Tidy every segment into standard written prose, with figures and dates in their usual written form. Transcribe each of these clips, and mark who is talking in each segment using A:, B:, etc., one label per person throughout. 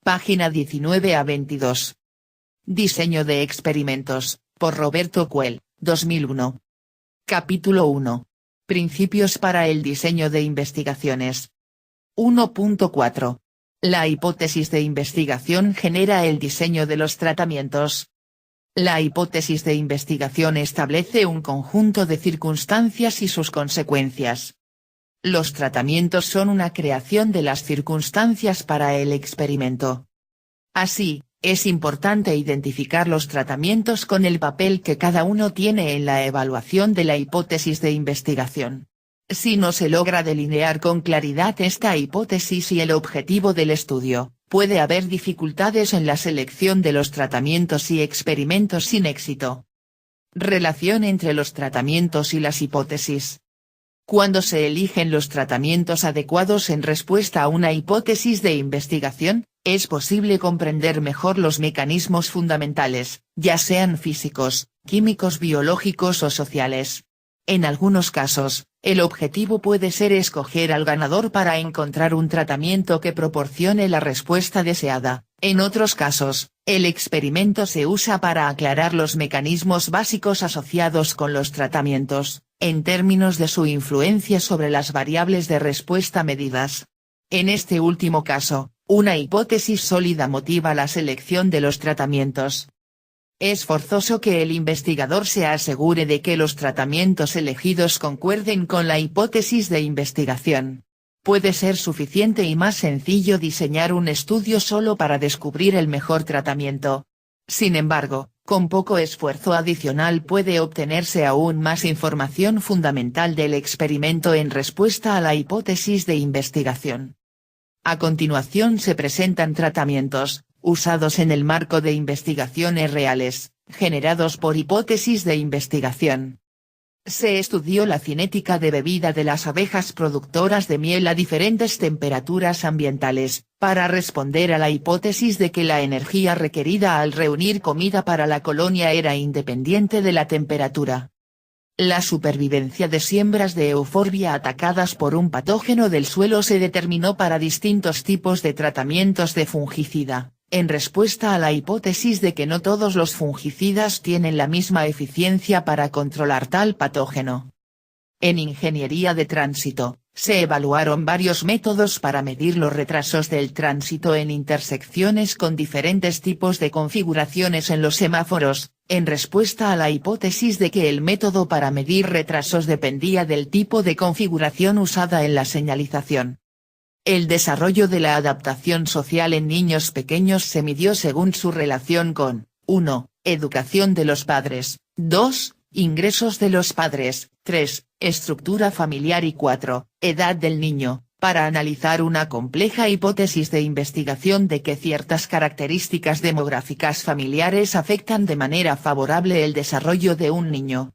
A: Página 19 a 22. Diseño de experimentos, por Roberto Cuel, 2001. Capítulo 1. Principios para el diseño de investigaciones. 1.4. La hipótesis de investigación genera el diseño de los tratamientos. La hipótesis de investigación establece un conjunto de circunstancias y sus consecuencias. Los tratamientos son una creación de las circunstancias para el experimento. Así, es importante identificar los tratamientos con el papel que cada uno tiene en la evaluación de la hipótesis de investigación. Si no se logra delinear con claridad esta hipótesis y el objetivo del estudio, puede haber dificultades en la selección de los tratamientos y experimentos sin éxito. Relación entre los tratamientos y las hipótesis. Cuando se eligen los tratamientos adecuados en respuesta a una hipótesis de investigación, es posible comprender mejor los mecanismos fundamentales, ya sean físicos, químicos, biológicos o sociales. En algunos casos, el objetivo puede ser escoger al ganador para encontrar un tratamiento que proporcione la respuesta deseada. En otros casos, el experimento se usa para aclarar los mecanismos básicos asociados con los tratamientos, en términos de su influencia sobre las variables de respuesta medidas. En este último caso, una hipótesis sólida motiva la selección de los tratamientos. Es forzoso que el investigador se asegure de que los tratamientos elegidos concuerden con la hipótesis de investigación. Puede ser suficiente y más sencillo diseñar un estudio solo para descubrir el mejor tratamiento. Sin embargo, con poco esfuerzo adicional puede obtenerse aún más información fundamental del experimento en respuesta a la hipótesis de investigación. A continuación se presentan tratamientos, usados en el marco de investigaciones reales, generados por hipótesis de investigación. Se estudió la cinética de bebida de las abejas productoras de miel a diferentes temperaturas ambientales, para responder a la hipótesis de que la energía requerida al reunir comida para la colonia era independiente de la temperatura. La supervivencia de siembras de euforbia atacadas por un patógeno del suelo se determinó para distintos tipos de tratamientos de fungicida, en respuesta a la hipótesis de que no todos los fungicidas tienen la misma eficiencia para controlar tal patógeno. En ingeniería de tránsito, se evaluaron varios métodos para medir los retrasos del tránsito en intersecciones con diferentes tipos de configuraciones en los semáforos, en respuesta a la hipótesis de que el método para medir retrasos dependía del tipo de configuración usada en la señalización. El desarrollo de la adaptación social en niños pequeños se midió según su relación con 1. Educación de los padres, 2. Ingresos de los padres, 3. Estructura familiar y 4. Edad del niño, para analizar una compleja hipótesis de investigación de que ciertas características demográficas familiares afectan de manera favorable el desarrollo de un niño.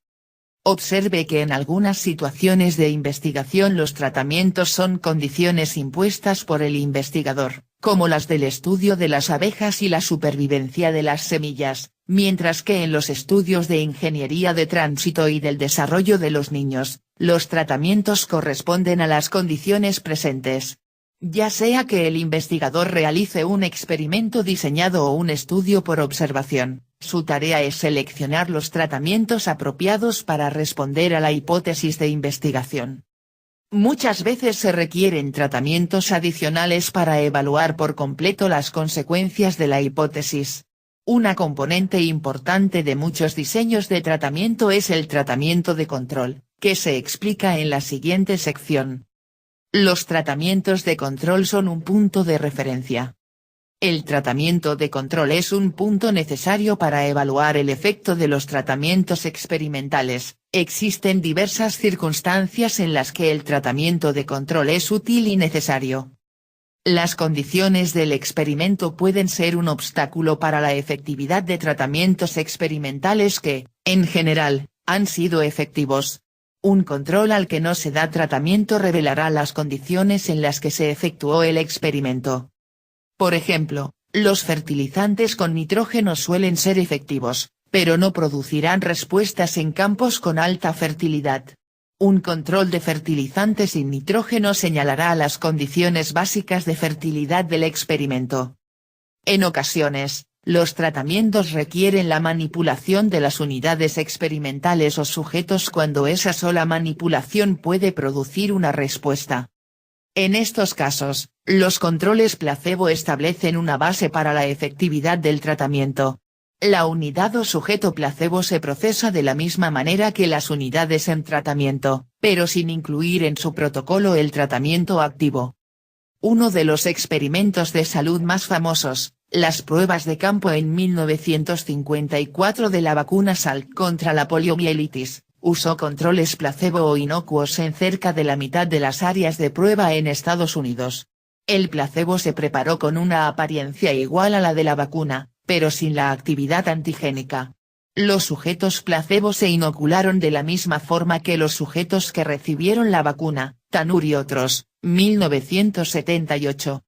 A: Observe que en algunas situaciones de investigación los tratamientos son condiciones impuestas por el investigador, como las del estudio de las abejas y la supervivencia de las semillas, mientras que en los estudios de ingeniería de tránsito y del desarrollo de los niños, los tratamientos corresponden a las condiciones presentes. Ya sea que el investigador realice un experimento diseñado o un estudio por observación, su tarea es seleccionar los tratamientos apropiados para responder a la hipótesis de investigación. Muchas veces se requieren tratamientos adicionales para evaluar por completo las consecuencias de la hipótesis. Una componente importante de muchos diseños de tratamiento es el tratamiento de control, que se explica en la siguiente sección. Los tratamientos de control son un punto de referencia. El tratamiento de control es un punto necesario para evaluar el efecto de los tratamientos experimentales. Existen diversas circunstancias en las que el tratamiento de control es útil y necesario. Las condiciones del experimento pueden ser un obstáculo para la efectividad de tratamientos experimentales que, en general, han sido efectivos. Un control al que no se da tratamiento revelará las condiciones en las que se efectuó el experimento. Por ejemplo, los fertilizantes con nitrógeno suelen ser efectivos, pero no producirán respuestas en campos con alta fertilidad. Un control de fertilizantes sin nitrógeno señalará las condiciones básicas de fertilidad del experimento. En ocasiones, los tratamientos requieren la manipulación de las unidades experimentales o sujetos cuando esa sola manipulación puede producir una respuesta. En estos casos, los controles placebo establecen una base para la efectividad del tratamiento. La unidad o sujeto placebo se procesa de la misma manera que las unidades en tratamiento, pero sin incluir en su protocolo el tratamiento activo. Uno de los experimentos de salud más famosos, las pruebas de campo en 1954 de la vacuna Salk contra la poliomielitis, usó controles placebo o inocuos en cerca de la mitad de las áreas de prueba en Estados Unidos. El placebo se preparó con una apariencia igual a la de la vacuna, pero sin la actividad antigénica. Los sujetos placebo se inocularon de la misma forma que los sujetos que recibieron la vacuna, Tanur y otros, 1978.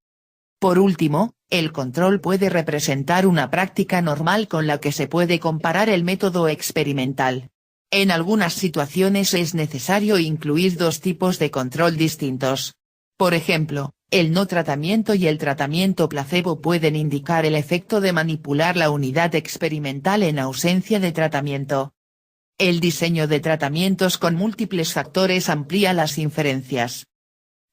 A: Por último, el control puede representar una práctica normal con la que se puede comparar el método experimental. En algunas situaciones es necesario incluir dos tipos de control distintos. Por ejemplo, el no tratamiento y el tratamiento placebo pueden indicar el efecto de manipular la unidad experimental en ausencia de tratamiento. El diseño de tratamientos con múltiples factores amplía las inferencias.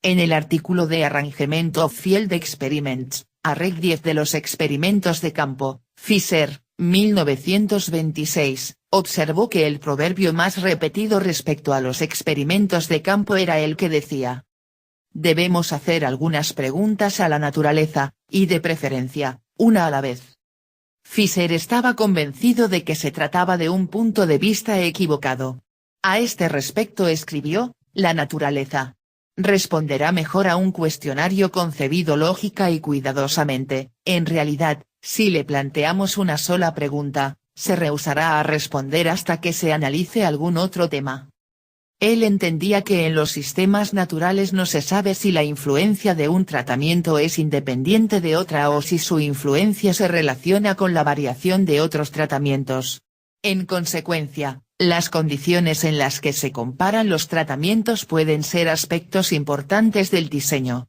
A: En el artículo de Arrangement of Field Experiments, Arreg 10 de los experimentos de campo, Fisher, 1926, observó que el proverbio más repetido respecto a los experimentos de campo era el que decía: debemos hacer algunas preguntas a la naturaleza, y de preferencia, una a la vez. Fisher estaba convencido de que se trataba de un punto de vista equivocado. A este respecto escribió: la naturaleza responderá mejor a un cuestionario concebido lógica y cuidadosamente. En realidad, si le planteamos una sola pregunta, se rehusará a responder hasta que se analice algún otro tema. Él entendía que en los sistemas naturales no se sabe si la influencia de un tratamiento es independiente de otra o si su influencia se relaciona con la variación de otros tratamientos. En consecuencia, las condiciones en las que se comparan los tratamientos pueden ser aspectos importantes del diseño.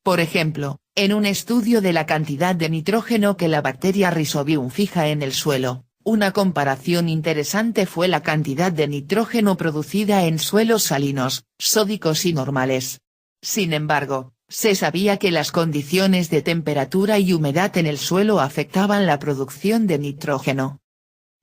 A: Por ejemplo, en un estudio de la cantidad de nitrógeno que la bacteria Rhizobium fija en el suelo, una comparación interesante fue la cantidad de nitrógeno producida en suelos salinos, sódicos y normales. Sin embargo, se sabía que las condiciones de temperatura y humedad en el suelo afectaban la producción de nitrógeno.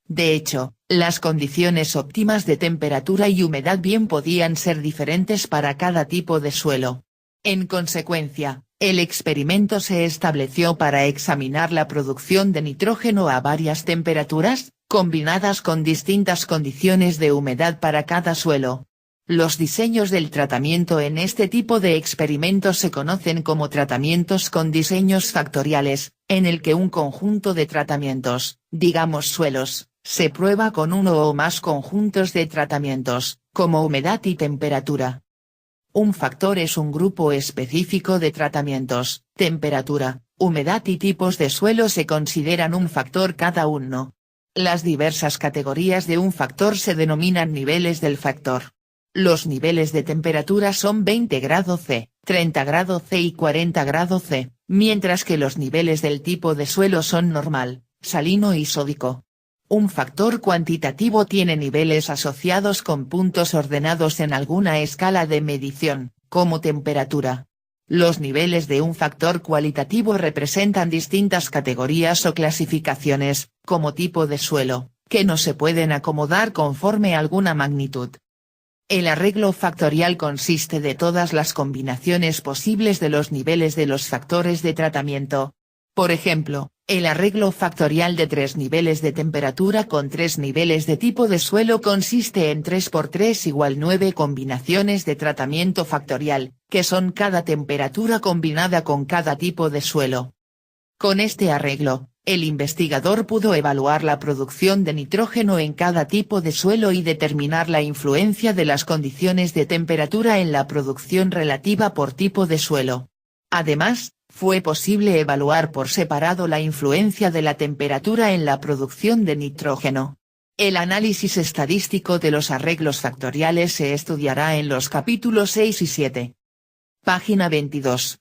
A: De hecho, las condiciones óptimas de temperatura y humedad bien podían ser diferentes para cada tipo de suelo. En consecuencia, el experimento se estableció para examinar la producción de nitrógeno a varias temperaturas, combinadas con distintas condiciones de humedad para cada suelo. Los diseños del tratamiento en este tipo de experimentos se conocen como tratamientos con diseños factoriales, en el que un conjunto de tratamientos, digamos suelos, se prueba con uno o más conjuntos de tratamientos, como humedad y temperatura. Un factor es un grupo específico de tratamientos. Temperatura, humedad y tipos de suelo se consideran un factor cada uno. Las diversas categorías de un factor se denominan niveles del factor. Los niveles de temperatura son 20 grados C, 30 grados C y 40 grados C, mientras que los niveles del tipo de suelo son normal, salino y sódico. Un factor cuantitativo tiene niveles asociados con puntos ordenados en alguna escala de medición, como temperatura. Los niveles de un factor cualitativo representan distintas categorías o clasificaciones, como tipo de suelo, que no se pueden acomodar conforme a alguna magnitud. El arreglo factorial consiste de todas las combinaciones posibles de los niveles de los factores de tratamiento. Por ejemplo, el arreglo factorial de 3 niveles de temperatura con 3 niveles de tipo de suelo consiste en 3 por 3 igual 9 combinaciones de tratamiento factorial, que son cada temperatura combinada con cada tipo de suelo. Con este arreglo, el investigador pudo evaluar la producción de nitrógeno en cada tipo de suelo y determinar la influencia de las condiciones de temperatura en la producción relativa por tipo de suelo. Además, fue posible evaluar por separado la influencia de la temperatura en la producción de nitrógeno. El análisis estadístico de los arreglos factoriales se estudiará en los capítulos 6 y 7. Página 22.